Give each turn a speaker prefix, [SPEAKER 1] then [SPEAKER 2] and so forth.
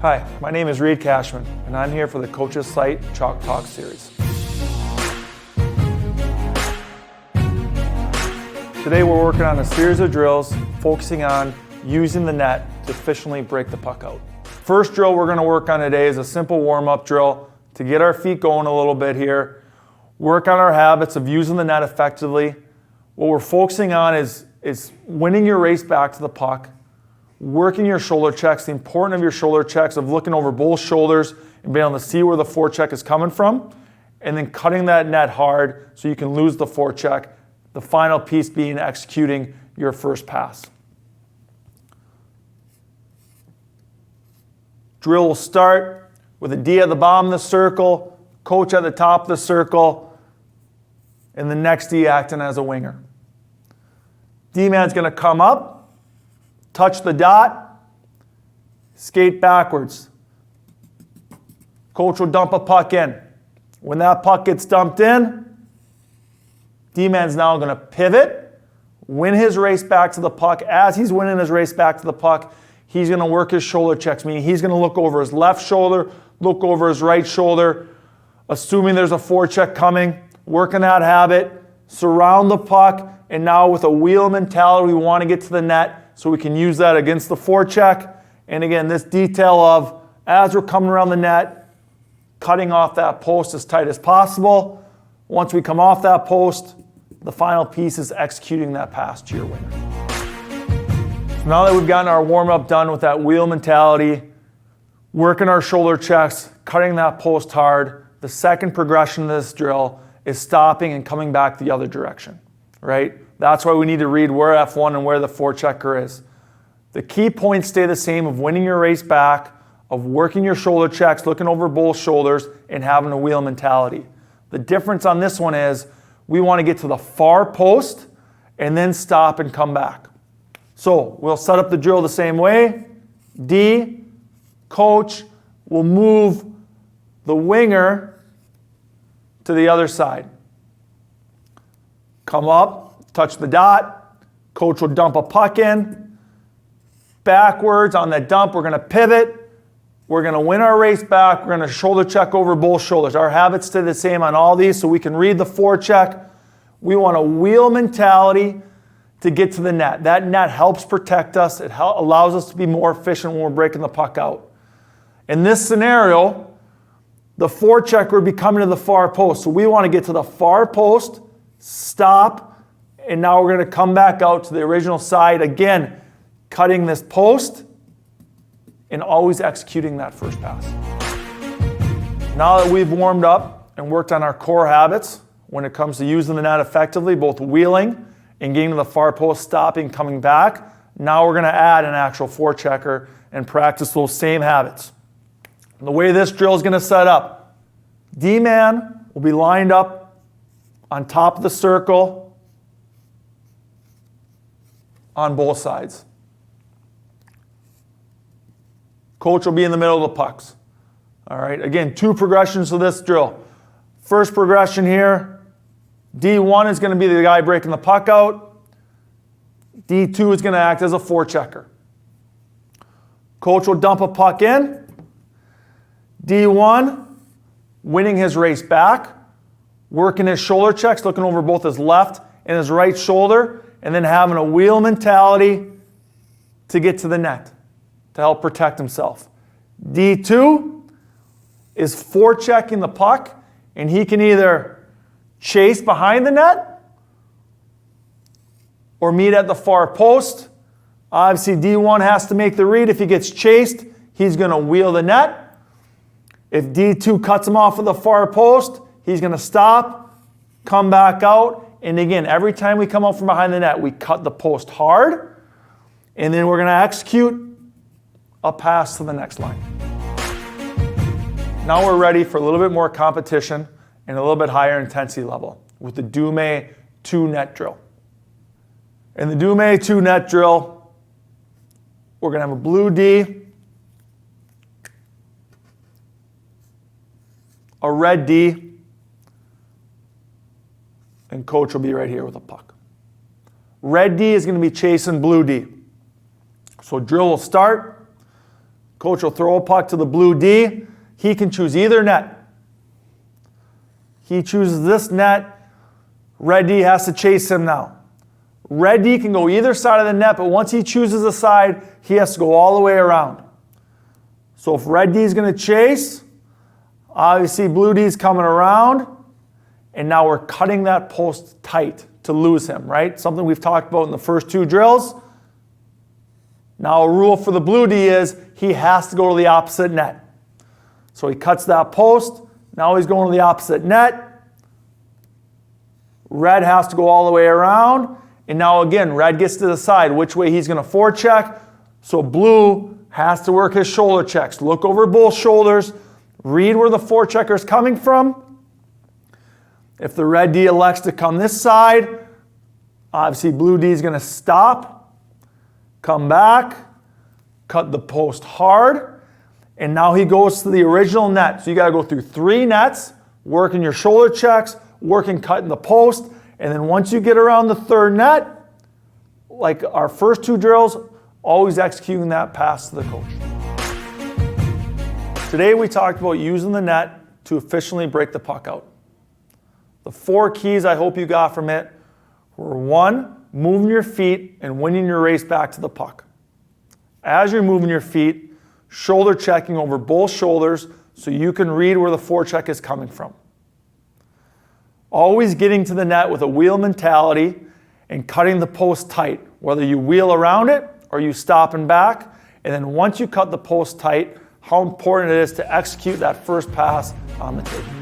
[SPEAKER 1] Hi, my name is Ridom Kэshmanon, and I'm here for the Coach's Site Chalk Talk series. Today we're working on a series of drills focusing on using the net to efficiently break the puck out. First drill we're going to work on today is a simple warm-up drill to get our feet going a little bit here, work on our habits of using the net effectively. What we're focusing on is winning your race back to the puck, working your shoulder checks, the importance of your shoulder checks, of looking over both shoulders and being able to see where the forecheck is coming from, and then cutting that net hard so you can lose the forecheck, the final piece being executing your first pass. Drill will start with a D at the bottom of the circle, coach at the top of the circle, and the next D acting as a winger. D-man's going to come up, touch the dot, skate backwards. Coach will dump a puck in. When that puck gets dumped in, D-man's now going to pivot, win his race back to the puck. As he's winning his race back to the puck, he's going to work his shoulder checks, meaning he's going to look over his left shoulder, look over his right shoulder, assuming there's a forecheck coming, working that habit, surround the puck, and now with a wheel mentality, we want to get to the net so we can use that against the forecheck. And again, this detail of, as we're coming around the net, cutting off that post as tight as possible. Once we come off that post, the final piece is executing that pass to your winger. So now that we've gotten our warm-up done with that wheel mentality, working our shoulder checks, cutting that post hard, the second progression of this drill is stopping and coming back the other direction, right? That's why we need to read where F1 and where the forechecker is. The key points stay the same of winning your race back, of working your shoulder checks, looking over both shoulders, and having a wheel mentality. The difference on this one is we want to get to the far post and then stop and come back. So we'll set up the drill the same way. D, coach will move the winger to the other side. Come up, touch the dot, coach will dump a puck in. Backwards on that dump, we're going to pivot. We're going to win our race back. We're going to shoulder check over both shoulders. Our habits stay the same on all these so we can read the forecheck. We want a wheel mentality to get to the net. That net helps protect us. It allows us to be more efficient when we're breaking the puck out. In this scenario, the forechecker would be coming to the far post. So we want to get to the far post, stop, and now we're going to come back out to the original side. Again, cutting this post and always executing that first pass. Now that we've warmed up and worked on our core habits when it comes to using the net effectively, both wheeling and getting to the far post, stopping, coming back, now we're going to add an actual forechecker and practice those same habits. And the way this drill is going to set up, D-man will be lined up on top of the circle on both sides. Coach will be in the middle of the pucks. All right, again, two progressions to this drill. First progression here, D1 is going to be the guy breaking the puck out. D2 is going to act as a forechecker. Coach will dump a puck in. D1, winning his race back, working his shoulder checks, looking over both his left and his right shoulder, and then having a wheel mentality to get to the net to help protect himself. D2 is forechecking the puck, and he can either chase behind the net or meet at the far post. Obviously, D1 has to make the read. If he gets chased, he's going to wheel the net. If D2 cuts him off of the far post, he's going to stop, come back out. And again, every time we come out from behind the net, we cut the post hard, and then we're going to execute a pass to the next line. Now we're ready for a little bit more competition and a little bit higher intensity level with the Dume 2 net drill. In the Dume 2 net drill, we're going to have a blue D, a red D, and coach will be right here with a puck. Red D is going to be chasing blue D. So drill will start. Coach will throw a puck to the blue D. He can choose either net. He chooses this net. Red D has to chase him now. Red D can go either side of the net, but once he chooses a side, he has to go all the way around. So if red D is going to chase, obviously blue D is coming around, and now we're cutting that post tight to lose him, right? Something we've talked about in the first two drills. Now a rule for the blue D is he has to go to the opposite net. So he cuts that post. Now he's going to the opposite net. Red has to go all the way around. And now again, red gets to decide which way he's going to forecheck. So blue has to work his shoulder checks. Look over both shoulders. Read where the forechecker is coming from. If the red D elects to come this side, obviously blue D is going to stop, come back, cut the post hard, and now he goes to the original net. So you got to go through 3 nets, working your shoulder checks, working cutting the post, and then once you get around the 3rd net, like our first 2 drills, always executing that pass to the coach. Today we talked about using the net to efficiently break the puck out. The 4 keys I hope you got from it were 1, moving your feet and winning your race back to the puck. As you're moving your feet, shoulder checking over both shoulders so you can read where the forecheck is coming from. Always getting to the net with a wheel mentality and cutting the post tight, whether you wheel around it or you stop and back. And then once you cut the post tight, how important it is to execute that first pass on the table.